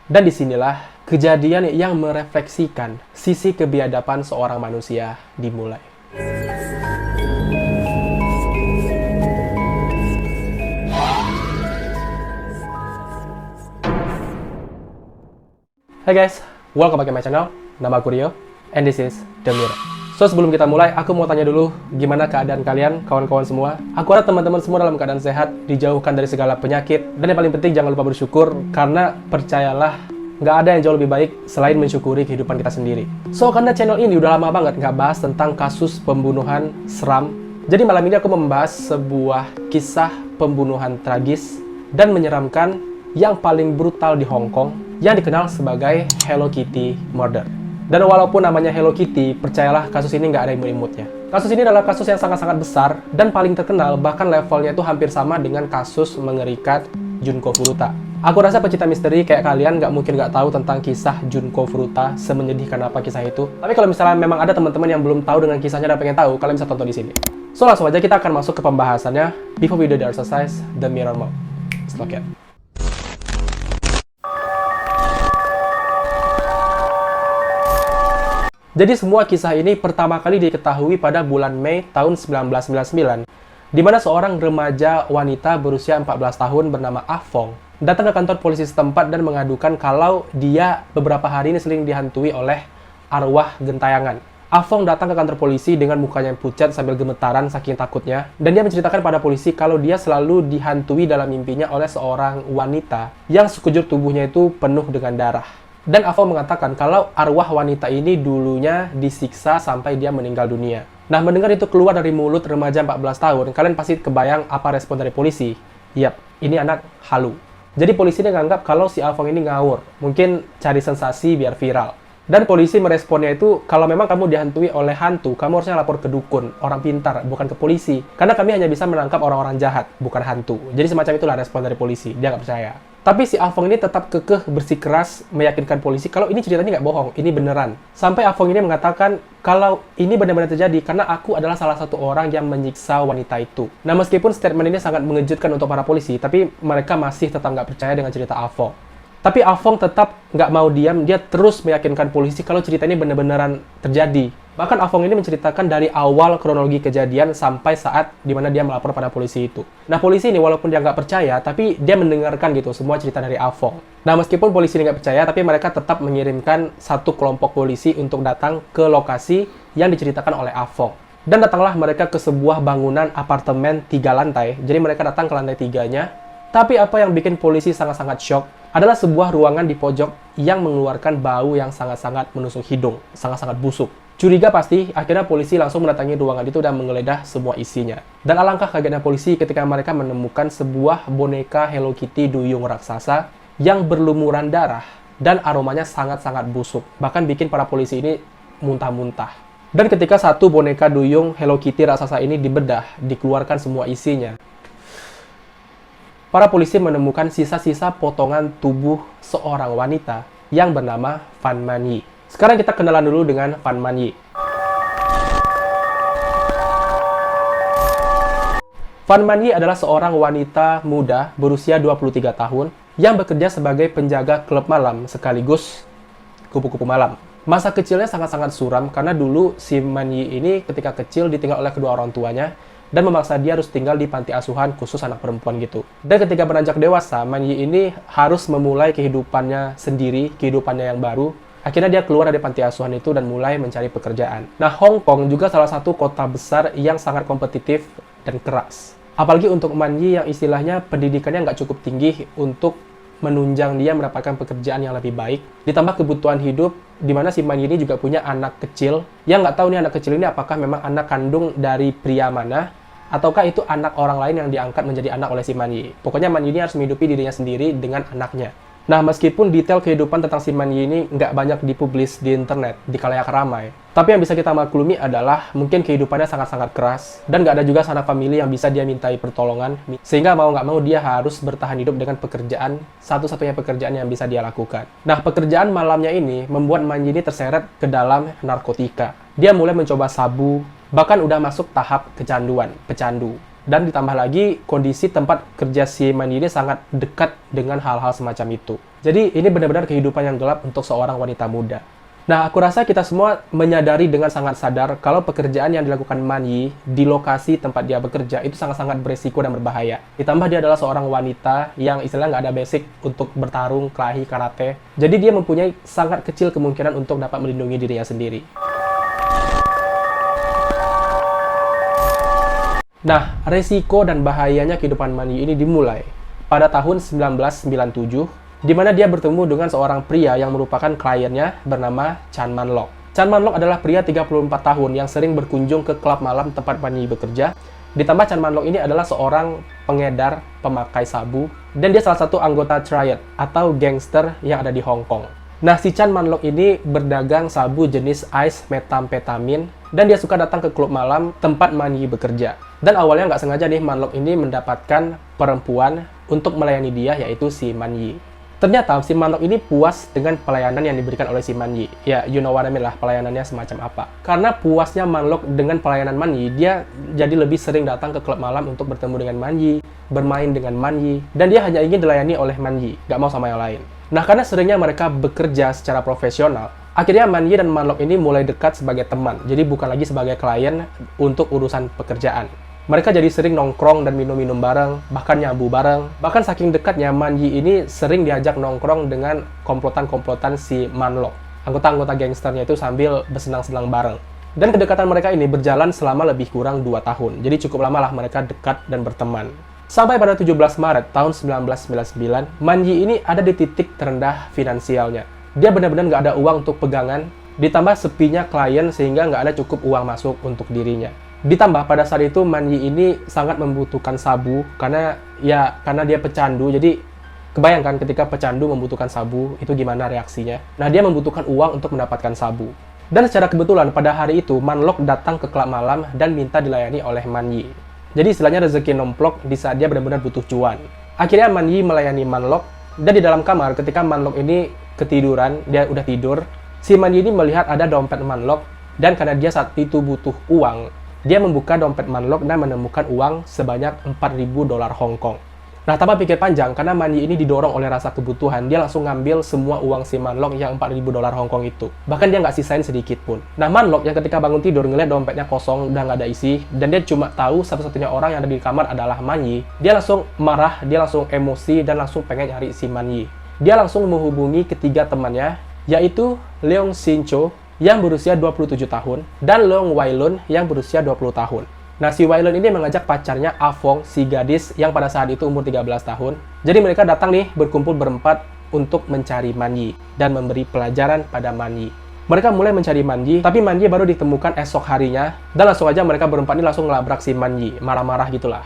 Dan disinilah kejadian yang merefleksikan sisi kebiadaban seorang manusia dimulai. Hai guys, welcome back to my channel. Nama aku Rio, and this is The Mirror. So, sebelum kita mulai, aku mau tanya dulu, gimana keadaan kalian, kawan-kawan semua? Aku harap teman-teman semua dalam keadaan sehat, dijauhkan dari segala penyakit, dan yang paling penting jangan lupa bersyukur, karena percayalah, nggak ada yang jauh lebih baik selain mensyukuri kehidupan kita sendiri. So, karena channel ini udah lama banget nggak bahas tentang kasus pembunuhan seram, jadi malam ini aku membahas sebuah kisah pembunuhan tragis dan menyeramkan yang paling brutal di Hong Kong, yang dikenal sebagai Hello Kitty Murder. Dan walaupun namanya Hello Kitty, percayalah kasus ini nggak ada imut-imutnya. Kasus ini adalah kasus yang sangat-sangat besar dan paling terkenal, bahkan levelnya itu hampir sama dengan kasus mengerikan Junko Furuta. Aku rasa pecinta misteri kayak kalian nggak mungkin nggak tahu tentang kisah Junko Furuta, semenyedihkan apa kisah itu. Tapi kalau misalnya memang ada teman-teman yang belum tahu dengan kisahnya dan pengen tahu, kalian bisa tonton di sini. So langsung aja kita akan masuk ke pembahasannya. Before we do the exercise, the mirror mode. Let's look at. Jadi semua kisah ini pertama kali diketahui pada bulan Mei tahun 1999, di mana seorang remaja wanita berusia 14 tahun bernama Ah Fong datang ke kantor polisi setempat dan mengadukan kalau dia beberapa hari ini sering dihantui oleh arwah gentayangan. Ah Fong datang ke kantor polisi dengan mukanya yang pucat sambil gemetaran saking takutnya, dan dia menceritakan pada polisi kalau dia selalu dihantui dalam mimpinya oleh seorang wanita yang sekujur tubuhnya itu penuh dengan darah. Dan Ah Fong mengatakan kalau arwah wanita ini dulunya disiksa sampai dia meninggal dunia. Nah, mendengar itu keluar dari mulut remaja 14 tahun, kalian pasti kebayang apa respon dari polisi. Yap, ini anak halu. Jadi polisi ini nganggap kalau si Ah Fong ini ngawur, mungkin cari sensasi biar viral. Dan polisi meresponnya itu, kalau memang kamu dihantui oleh hantu, kamu harusnya lapor ke dukun, orang pintar, bukan ke polisi. Karena kami hanya bisa menangkap orang-orang jahat, bukan hantu. Jadi semacam itulah respon dari polisi, dia nggak percaya. Tapi si Ah Fong ini tetap kekeh bersikeras meyakinkan polisi kalau ini ceritanya nggak bohong, ini beneran. Sampai Ah Fong ini mengatakan kalau ini benar-benar terjadi karena aku adalah salah satu orang yang menyiksa wanita itu. Nah, meskipun statement ini sangat mengejutkan untuk para polisi, tapi mereka masih tetap nggak percaya dengan cerita Ah Fong. Tapi Ah Fong tetap nggak mau diam, dia terus meyakinkan polisi kalau cerita ini benar-benaran terjadi. Bahkan Ah Fong ini menceritakan dari awal kronologi kejadian sampai saat dimana dia melapor pada polisi itu. Nah, polisi ini walaupun dia nggak percaya, tapi dia mendengarkan gitu semua cerita dari Ah Fong. Nah, meskipun polisi ini nggak percaya, tapi mereka tetap mengirimkan satu kelompok polisi untuk datang ke lokasi yang diceritakan oleh Ah Fong. Dan datanglah mereka ke sebuah bangunan apartemen 3 lantai, jadi mereka datang ke lantai 3-nya. Tapi apa yang bikin polisi sangat-sangat shock adalah sebuah ruangan di pojok yang mengeluarkan bau yang sangat-sangat menusuk hidung, sangat-sangat busuk. Curiga pasti, akhirnya polisi langsung mendatangi ruangan itu dan menggeledah semua isinya. Dan alangkah kagetnya polisi ketika mereka menemukan sebuah boneka Hello Kitty duyung raksasa yang berlumuran darah dan aromanya sangat-sangat busuk, bahkan bikin para polisi ini muntah-muntah. Dan ketika satu boneka duyung Hello Kitty raksasa ini dibedah, dikeluarkan semua isinya, para polisi menemukan sisa-sisa potongan tubuh seorang wanita yang bernama Fan Man Yi. Sekarang kita kenalan dulu dengan Fan Man Yi. Fan Man Yi adalah seorang wanita muda berusia 23 tahun yang bekerja sebagai penjaga klub malam sekaligus kupu-kupu malam. Masa kecilnya sangat-sangat suram karena dulu si Man Yi ini ketika kecil ditinggal oleh kedua orang tuanya dan memaksa dia harus tinggal di panti asuhan khusus anak perempuan gitu. Dan ketika beranjak dewasa, Man Yi ini harus memulai kehidupannya sendiri, kehidupannya yang baru. Akhirnya dia keluar dari panti asuhan itu dan mulai mencari pekerjaan. Nah, Hong Kong juga salah satu kota besar yang sangat kompetitif dan keras. Apalagi untuk Man Yi yang istilahnya pendidikannya nggak cukup tinggi untuk menunjang dia mendapatkan pekerjaan yang lebih baik. Ditambah kebutuhan hidup, di mana si Man Yi ini juga punya anak kecil, yang nggak tahu nih anak kecil ini apakah memang anak kandung dari pria mana, ataukah itu anak orang lain yang diangkat menjadi anak oleh si Man Yi. Pokoknya Man Yi ini harus menghidupi dirinya sendiri dengan anaknya. Nah, meskipun detail kehidupan tentang si Man Yi ini nggak banyak dipublis di internet, di khalayak ramai, tapi yang bisa kita maklumi adalah mungkin kehidupannya sangat-sangat keras, dan nggak ada juga sanak famili yang bisa dia mintai pertolongan, sehingga mau nggak mau dia harus bertahan hidup dengan pekerjaan, satu-satunya pekerjaan yang bisa dia lakukan. Nah, pekerjaan malamnya ini membuat Man Yi ini terseret ke dalam narkotika. Dia mulai mencoba sabu, bahkan udah masuk tahap kecanduan, pecandu. Dan ditambah lagi, kondisi tempat kerja si Man Yi ini sangat dekat dengan hal-hal semacam itu. Jadi, ini benar-benar kehidupan yang gelap untuk seorang wanita muda. Nah, aku rasa kita semua menyadari dengan sangat sadar kalau pekerjaan yang dilakukan Man Yi di lokasi tempat dia bekerja itu sangat-sangat beresiko dan berbahaya. Ditambah dia adalah seorang wanita yang istilahnya nggak ada basic untuk bertarung, kelahi, karate. Jadi, dia mempunyai sangat kecil kemungkinan untuk dapat melindungi dirinya sendiri. Nah, resiko dan bahayanya kehidupan Man Yi ini dimulai pada tahun 1997, di mana dia bertemu dengan seorang pria yang merupakan kliennya bernama Chan Man Lok. Chan Man Lok adalah pria 34 tahun yang sering berkunjung ke klub malam tempat Man Yi bekerja. Ditambah Chan Man Lok ini adalah seorang pengedar pemakai sabu, dan dia salah satu anggota triad atau gangster yang ada di Hong Kong. Nah, si Chan Man Lok ini berdagang sabu jenis ice metamfetamin, dan dia suka datang ke klub malam tempat Man Yi bekerja. Dan awalnya nggak sengaja nih, Man Lok ini mendapatkan perempuan untuk melayani dia, yaitu si Man Yi. Ternyata si Man Lok ini puas dengan pelayanan yang diberikan oleh si Man Yi. Ya, you know what I mean lah, pelayanannya semacam apa. Karena puasnya Man Lok dengan pelayanan Man Yi, dia jadi lebih sering datang ke klub malam untuk bertemu dengan Man Yi, bermain dengan Man Yi, dan dia hanya ingin dilayani oleh Man Yi, nggak mau sama yang lain. Nah, karena seringnya mereka bekerja secara profesional, akhirnya Man Yi dan Man Lok ini mulai dekat sebagai teman, jadi bukan lagi sebagai klien untuk urusan pekerjaan. Mereka jadi sering nongkrong dan minum-minum bareng, bahkan nyabu bareng. Bahkan saking dekatnya, Man Yi ini sering diajak nongkrong dengan komplotan-komplotan si Man Lok. Anggota-anggota gangsternya itu sambil bersenang-senang bareng. Dan kedekatan mereka ini berjalan selama lebih kurang 2 tahun. Jadi cukup lama lah mereka dekat dan berteman. Sampai pada 17 Maret tahun 1999, Man Yi ini ada di titik terendah finansialnya. Dia benar-benar nggak ada uang untuk pegangan, ditambah sepinya klien sehingga nggak ada cukup uang masuk untuk dirinya. Ditambah pada saat itu Man Yi ini sangat membutuhkan sabu karena dia pecandu. Jadi kebayangkan ketika pecandu membutuhkan sabu, itu gimana reaksinya. Nah, dia membutuhkan uang untuk mendapatkan sabu. Dan secara kebetulan pada hari itu Man Lok datang ke klub malam dan minta dilayani oleh Man Yi. Jadi istilahnya rezeki nomplok di saat dia benar-benar butuh cuan. Akhirnya Man Yi melayani Man Lok, dan di dalam kamar ketika Man Lok ini ketiduran, dia udah tidur, si Man Yi ini melihat ada dompet Man Lok, dan karena dia saat itu butuh uang, dia membuka dompet Man Lok dan menemukan uang sebanyak 4.000 dolar Hong Kong. Nah, tanpa pikir panjang, karena Man Yi ini didorong oleh rasa kebutuhan, dia langsung ngambil semua uang si Man Lok yang 4.000 dolar Hong Kong itu. Bahkan dia nggak sisain sedikit pun. Nah, Man Lok yang ketika bangun tidur ngeliat dompetnya kosong, udah nggak ada isi, dan dia cuma tahu satu-satunya orang yang ada di kamar adalah Man Yi, dia langsung marah, dia langsung emosi, dan langsung pengen nyari si Man Yi. Dia langsung menghubungi ketiga temannya, yaitu Leong Sin Cho yang berusia 27 tahun, dan Leong Wai Lun yang berusia 20 tahun. Nah, si Wai Lun ini mengajak pacarnya Afong, si gadis yang pada saat itu umur 13 tahun. Jadi mereka datang nih berkumpul berempat untuk mencari Man Yi dan memberi pelajaran pada Man Yi. Mereka mulai mencari Man Yi, tapi Man Yi baru ditemukan esok harinya, dan langsung aja mereka berempat ini langsung ngelabrak si Man Yi, marah-marah gitulah.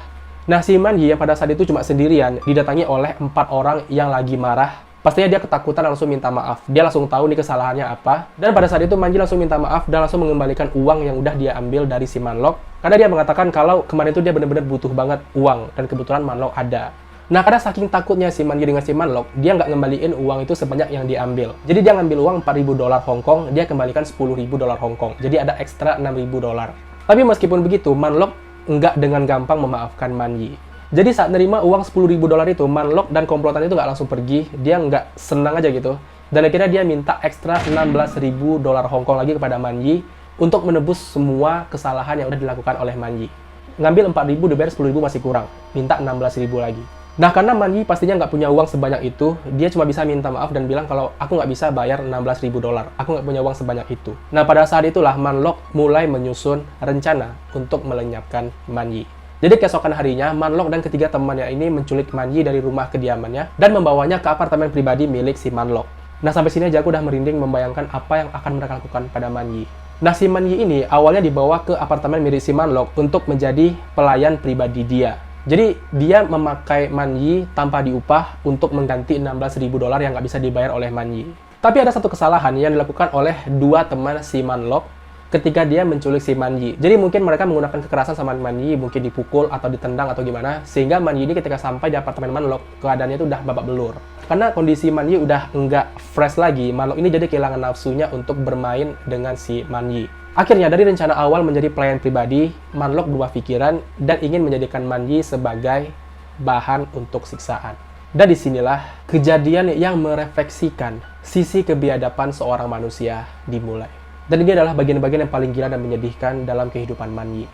Nah, si Man Yi yang pada saat itu cuma sendirian, didatangi oleh 4 orang yang lagi marah. Pastinya dia ketakutan, langsung minta maaf. Dia langsung tahu nih kesalahannya apa. Dan pada saat itu Man Yi langsung minta maaf dan langsung mengembalikan uang yang udah dia ambil dari si Man Lok. Karena dia mengatakan kalau kemarin itu dia benar-benar butuh banget uang. Dan kebetulan Man Lok ada. Nah, karena saking takutnya si Man Yi dengan si Man Lok, dia nggak ngembaliin uang itu sebanyak yang diambil. Jadi dia ngambil uang 4.000 dolar Hong Kong, dia kembalikan 10.000 dolar Hong Kong. Jadi ada ekstra 6.000 dolar. Tapi meskipun begitu, Man Lok nggak dengan gampang memaafkan Man Yi. Jadi saat nerima uang 10.000 dolar itu, Man Lok dan komplotan itu nggak langsung pergi, dia nggak senang aja gitu. Dan akhirnya dia minta ekstra 16.000 dolar Hong Kong lagi kepada Man Yi untuk menebus semua kesalahan yang udah dilakukan oleh Man Yi. Ngambil 4.000, dibayar 10.000 masih kurang, minta 16.000 lagi. Nah, karena Man Yi pastinya nggak punya uang sebanyak itu, dia cuma bisa minta maaf dan bilang kalau aku nggak bisa bayar 16.000 dolar, aku nggak punya uang sebanyak itu. Nah, pada saat itulah Man Lok mulai menyusun rencana untuk melenyapkan Man Yi. Jadi keesokan harinya, Man Lok dan ketiga temannya ini menculik Man Yi dari rumah kediamannya dan membawanya ke apartemen pribadi milik si Man Lok. Nah, sampai sini aja aku udah merinding membayangkan apa yang akan mereka lakukan pada Man Yi. Nah, si Man Yi ini awalnya dibawa ke apartemen milik si Man Lok untuk menjadi pelayan pribadi dia. Jadi, dia memakai Man Yi tanpa diupah untuk mengganti 16.000 dolar yang nggak bisa dibayar oleh Man Yi. Tapi ada satu kesalahan yang dilakukan oleh dua teman si Man Lok ketika dia menculik si Man Yi. Jadi mungkin mereka menggunakan kekerasan sama Man Yi, mungkin dipukul atau ditendang atau gimana, sehingga Man Yi ini ketika sampai di apartemen Man Lok, keadaannya itu udah babak belur. Karena kondisi Man Yi udah nggak fresh lagi, Man Lok ini jadi kehilangan nafsunya untuk bermain dengan si Man Yi. Akhirnya dari rencana awal menjadi pelayan pribadi, Manlok berubah pikiran dan ingin menjadikan Manji sebagai bahan untuk siksaan. Dan disinilah kejadian yang merefleksikan sisi kebiadaban seorang manusia dimulai. Dan ini adalah bagian-bagian yang paling gila dan menyedihkan dalam kehidupan Manji.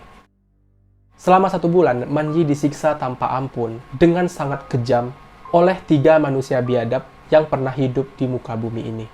Selama 1 bulan, Manji disiksa tanpa ampun dengan sangat kejam oleh 3 manusia biadab yang pernah hidup di muka bumi ini.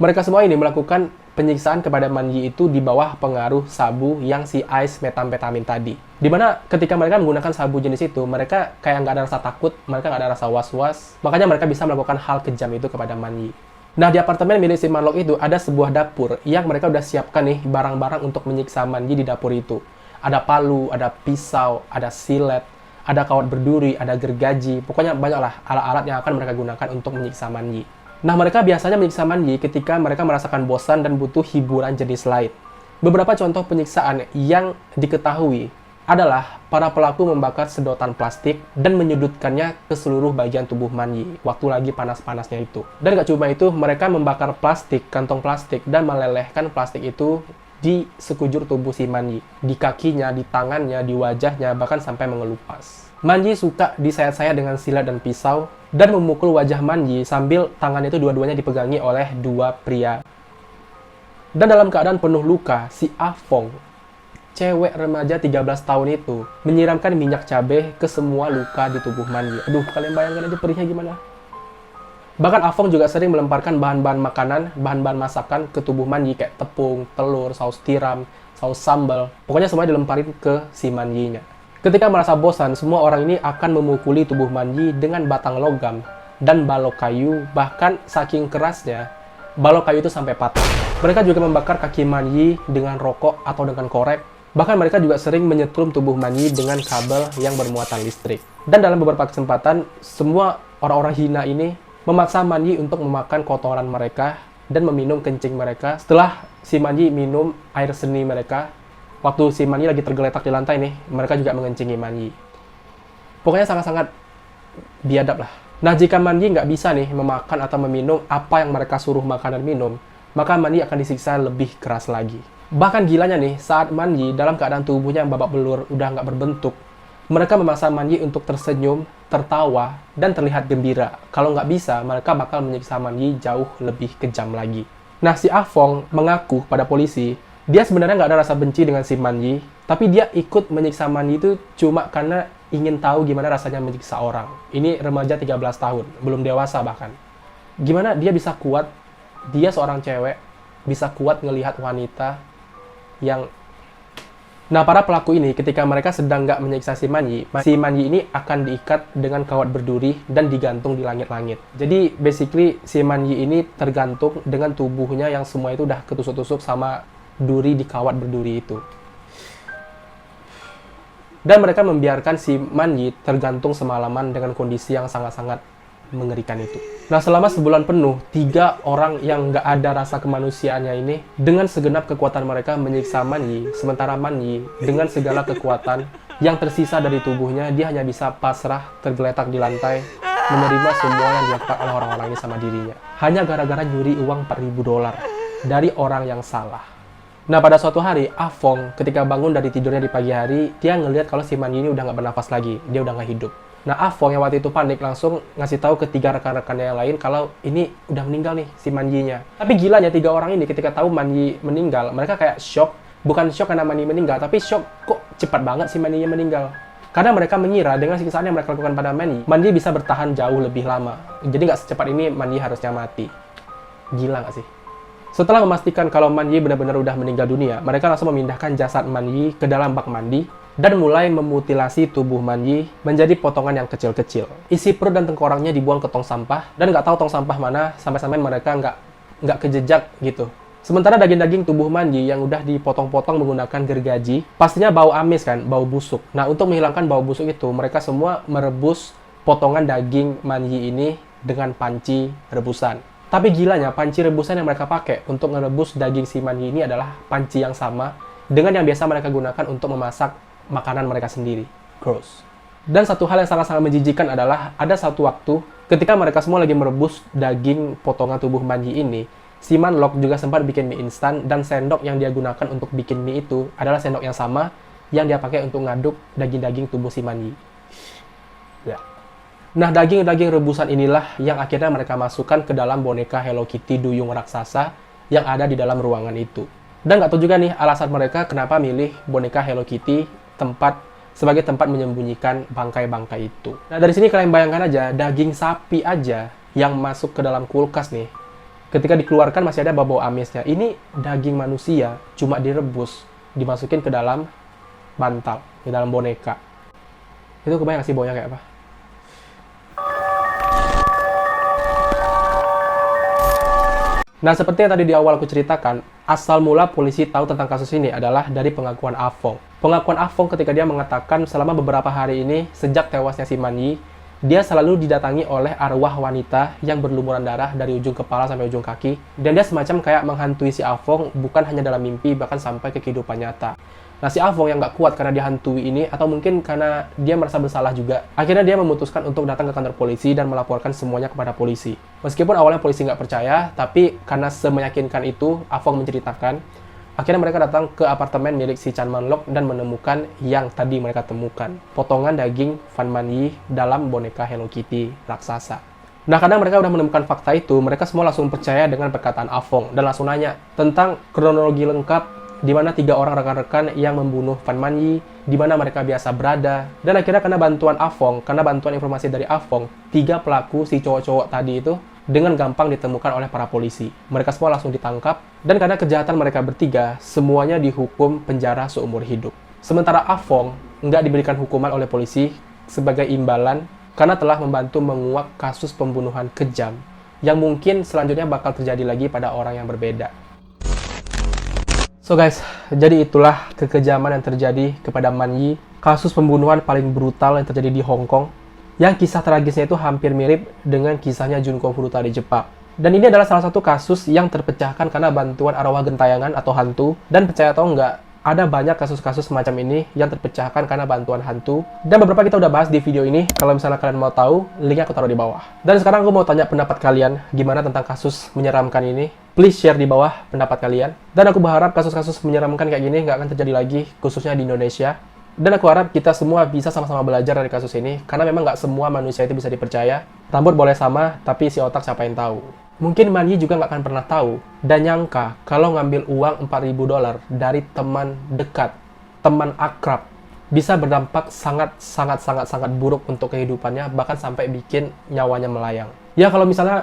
Mereka semua ini melakukan penyiksaan kepada Manji itu di bawah pengaruh sabu yang si ice metamfetamin tadi. Dimana ketika mereka menggunakan sabu jenis itu, mereka kayak nggak ada rasa takut, mereka nggak ada rasa was-was, makanya mereka bisa melakukan hal kejam itu kepada Manji. Nah, di apartemen milik si Manlok itu ada sebuah dapur yang mereka udah siapkan nih barang-barang untuk menyiksa Manji di dapur itu. Ada palu, ada pisau, ada silet, ada kawat berduri, ada gergaji, pokoknya banyaklah alat-alat yang akan mereka gunakan untuk menyiksa Manji. Nah, mereka biasanya menyiksa Manji ketika mereka merasakan bosan dan butuh hiburan jenis lain. Beberapa contoh penyiksaan yang diketahui adalah para pelaku membakar sedotan plastik dan menyudutkannya ke seluruh bagian tubuh Manji waktu lagi panas-panasnya itu. Dan gak cuma itu, mereka membakar plastik, kantong plastik, dan melelehkan plastik itu di sekujur tubuh si Manji, di kakinya, di tangannya, di wajahnya, bahkan sampai mengelupas. Manji suka disayat-sayat dengan silet dan pisau, dan memukul wajah Manji sambil tangan itu dua-duanya dipegangi oleh 2 pria. Dan dalam keadaan penuh luka, si Afong, cewek remaja 13 tahun itu, menyiramkan minyak cabai ke semua luka di tubuh Manji. Aduh, kalian bayangkan aja perihnya gimana. Bahkan Afong juga sering melemparkan bahan-bahan makanan, bahan-bahan masakan ke tubuh Manji kayak tepung, telur, saus tiram, saus sambal. Pokoknya semuanya dilemparin ke si Manjinya. Ketika merasa bosan, semua orang ini akan memukuli tubuh Manji dengan batang logam dan balok kayu, bahkan saking kerasnya, balok kayu itu sampai patah. Mereka juga membakar kaki Manji dengan rokok atau dengan korek. Bahkan mereka juga sering menyetrum tubuh Manji dengan kabel yang bermuatan listrik. Dan dalam beberapa kesempatan, semua orang-orang hina ini memaksa Manji untuk memakan kotoran mereka dan meminum kencing mereka. Setelah si Manji minum air seni mereka, waktu si Manji lagi tergeletak di lantai nih, mereka juga mengencingi Manji. Pokoknya sangat-sangat biadab lah. Nah, jika Manji nggak bisa nih memakan atau meminum apa yang mereka suruh makan dan minum, maka Manji akan disiksa lebih keras lagi. Bahkan gilanya nih, saat Manji dalam keadaan tubuhnya yang babak belur, udah nggak berbentuk, mereka memaksa Manji untuk tersenyum, tertawa, dan terlihat gembira. Kalau nggak bisa, mereka bakal menyiksa Manji jauh lebih kejam lagi. Nah, si Afong mengaku pada polisi, dia sebenarnya nggak ada rasa benci dengan si Manji, tapi dia ikut menyiksa Manji itu cuma karena ingin tahu gimana rasanya menyiksa orang. Ini remaja 13 tahun, belum dewasa bahkan. Gimana dia bisa kuat, dia seorang cewek, bisa kuat ngelihat wanita yang... Nah, para pelaku ini ketika mereka sedang nggak menyiksa si Manji ini akan diikat dengan kawat berduri dan digantung di langit-langit. Jadi, basically, si Manji ini tergantung dengan tubuhnya yang semua itu udah ketusuk-tusuk sama duri di kawat berduri itu. Dan mereka membiarkan si Manji tergantung semalaman dengan kondisi yang sangat-sangat mengerikan itu. Nah, selama sebulan penuh, 3 orang yang nggak ada rasa kemanusiaannya ini dengan segenap kekuatan mereka menyiksa Manji, sementara Manji dengan segala kekuatan yang tersisa dari tubuhnya, dia hanya bisa pasrah tergeletak di lantai menerima semua yang dilakukan oleh orang-orang ini sama dirinya. Hanya gara-gara nyuri uang $4.000 dari orang yang salah. Nah, pada suatu hari, Afong ketika bangun dari tidurnya di pagi hari, dia ngelihat kalau si Manji ini udah nggak bernafas lagi, dia udah nggak hidup. Nah, Afong yang waktu itu panik langsung ngasih tahu ke 3 rekan-rekannya yang lain kalau ini udah meninggal nih si Manjinya. Tapi gilanya 3 orang ini ketika tahu Manji meninggal, mereka kayak shock. Bukan shock karena Manji meninggal, tapi shock kok cepat banget si Manjinya meninggal. Karena mereka mengira dengan siksaan yang mereka lakukan pada Manji bisa bertahan jauh lebih lama. Jadi nggak secepat ini Manji harusnya mati. Gila nggak sih? Setelah memastikan kalau Manji benar-benar udah meninggal dunia, mereka langsung memindahkan jasad Manji ke dalam bak mandi dan mulai memutilasi tubuh Manji menjadi potongan yang kecil-kecil. Isi perut dan tengkoraknya dibuang ke tong sampah, dan nggak tahu tong sampah mana, sampai-sampai mereka nggak kejejak gitu. Sementara daging-daging tubuh Manji yang udah dipotong-potong menggunakan gergaji, pastinya bau amis kan, bau busuk. Nah, untuk menghilangkan bau busuk itu, mereka semua merebus potongan daging Manji ini dengan panci rebusan. Tapi gilanya, panci rebusan yang mereka pakai untuk merebus daging si Manji ini adalah panci yang sama dengan yang biasa mereka gunakan untuk memasak makanan mereka sendiri. Gross. Dan satu hal yang sangat-sangat menjijikan adalah ada satu waktu ketika mereka semua lagi merebus daging potongan tubuh Manji ini, Si Manlok juga sempat bikin mie instan, dan sendok yang dia gunakan untuk bikin mie itu adalah sendok yang sama yang dia pakai untuk ngaduk daging-daging tubuh si Man Yi. Ya. Nah, daging-daging rebusan inilah yang akhirnya mereka masukkan ke dalam boneka Hello Kitty duyung raksasa yang ada di dalam ruangan itu. Dan nggak tahu juga nih alasan mereka kenapa milih boneka Hello Kitty sebagai tempat menyembunyikan bangkai-bangkai itu. Nah, dari sini kalian bayangkan aja, daging sapi aja yang masuk ke dalam kulkas nih, ketika dikeluarkan masih ada bau amisnya. Ini daging manusia, cuma direbus, dimasukin ke dalam bantal, di dalam boneka. Itu kebayang nggak sih baunya kayak apa? Nah, seperti yang tadi di awal aku ceritakan, asal mula polisi tahu tentang kasus ini adalah dari pengakuan Afong. Pengakuan Afong ketika dia mengatakan selama beberapa hari ini, sejak tewasnya si Man Yi, dia selalu didatangi oleh arwah wanita yang berlumuran darah dari ujung kepala sampai ujung kaki. Dan dia semacam kayak menghantui si Afong, bukan hanya dalam mimpi, bahkan sampai ke kehidupan nyata. Nah, si Afong yang nggak kuat karena dihantui ini, atau mungkin karena dia merasa bersalah juga, akhirnya dia memutuskan untuk datang ke kantor polisi dan melaporkan semuanya kepada polisi. Meskipun awalnya polisi nggak percaya, tapi karena semeyakinkan itu, Afong menceritakan, akhirnya mereka datang ke apartemen milik si Chan Manlok dan menemukan yang tadi mereka temukan, potongan daging Fan Man Yi dalam boneka Hello Kitty raksasa. Nah, kadang mereka udah menemukan fakta itu, mereka semua langsung percaya dengan perkataan Afong dan langsung nanya tentang kronologi lengkap di mana 3 orang rekan-rekan yang membunuh Fan Man Yi, di mana mereka biasa berada. Dan akhirnya karena bantuan Afong, karena bantuan informasi dari Afong, 3 pelaku si cowok-cowok tadi itu dengan gampang ditemukan oleh para polisi. Mereka semua langsung ditangkap, dan karena kejahatan mereka bertiga, semuanya dihukum penjara seumur hidup. Sementara Afong nggak diberikan hukuman oleh polisi sebagai imbalan karena telah membantu menguak kasus pembunuhan kejam yang mungkin selanjutnya bakal terjadi lagi pada orang yang berbeda. So guys, jadi itulah kekejaman yang terjadi kepada Man Yi, kasus pembunuhan paling brutal yang terjadi di Hong Kong, yang kisah tragisnya itu hampir mirip dengan kisahnya Junko Furuta di Jepang. Dan ini adalah salah satu kasus yang terpecahkan karena bantuan arwah gentayangan atau hantu, dan percaya atau enggak, ada banyak kasus-kasus semacam ini yang terpecahkan karena bantuan hantu. Dan beberapa kita udah bahas di video ini. Kalau misalnya kalian mau tahu, linknya aku taruh di bawah. Dan sekarang aku mau tanya pendapat kalian, gimana tentang kasus menyeramkan ini? Please share di bawah pendapat kalian. Dan aku berharap kasus-kasus menyeramkan kayak gini nggak akan terjadi lagi, khususnya di Indonesia. Dan aku harap kita semua bisa sama-sama belajar dari kasus ini, karena memang nggak semua manusia itu bisa dipercaya. Rambut boleh sama, tapi si otak siapa yang tahu? Mungkin Man Yi juga nggak akan pernah tahu dan nyangka kalau ngambil uang $4.000 dari teman dekat, teman akrab, bisa berdampak sangat buruk untuk kehidupannya, bahkan sampai bikin nyawanya melayang. Ya kalau misalnya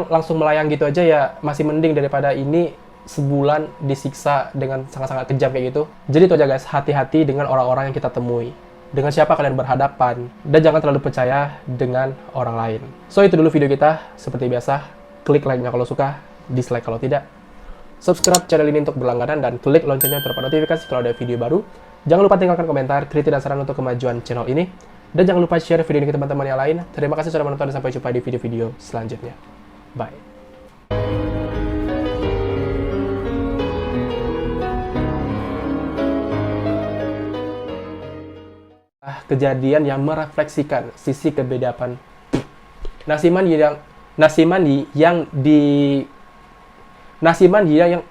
langsung melayang gitu aja ya masih mending daripada ini sebulan disiksa dengan sangat-sangat kejam kayak gitu. Jadi itu aja guys, hati-hati dengan orang-orang yang kita temui. Dengan siapa kalian berhadapan, dan jangan terlalu percaya dengan orang lain. So itu dulu video kita, seperti biasa. Klik like-nya kalau suka, dislike kalau tidak. Subscribe channel ini untuk berlangganan, dan klik loncengnya untuk dapat notifikasi kalau ada video baru. Jangan lupa tinggalkan komentar, kritik, dan saran untuk kemajuan channel ini. Dan jangan lupa share video ini ke teman-teman yang lain. Terima kasih sudah menonton, dan sampai jumpa di video-video selanjutnya. Bye. Kejadian yang merefleksikan sisi kebedapan Nasi mandi yang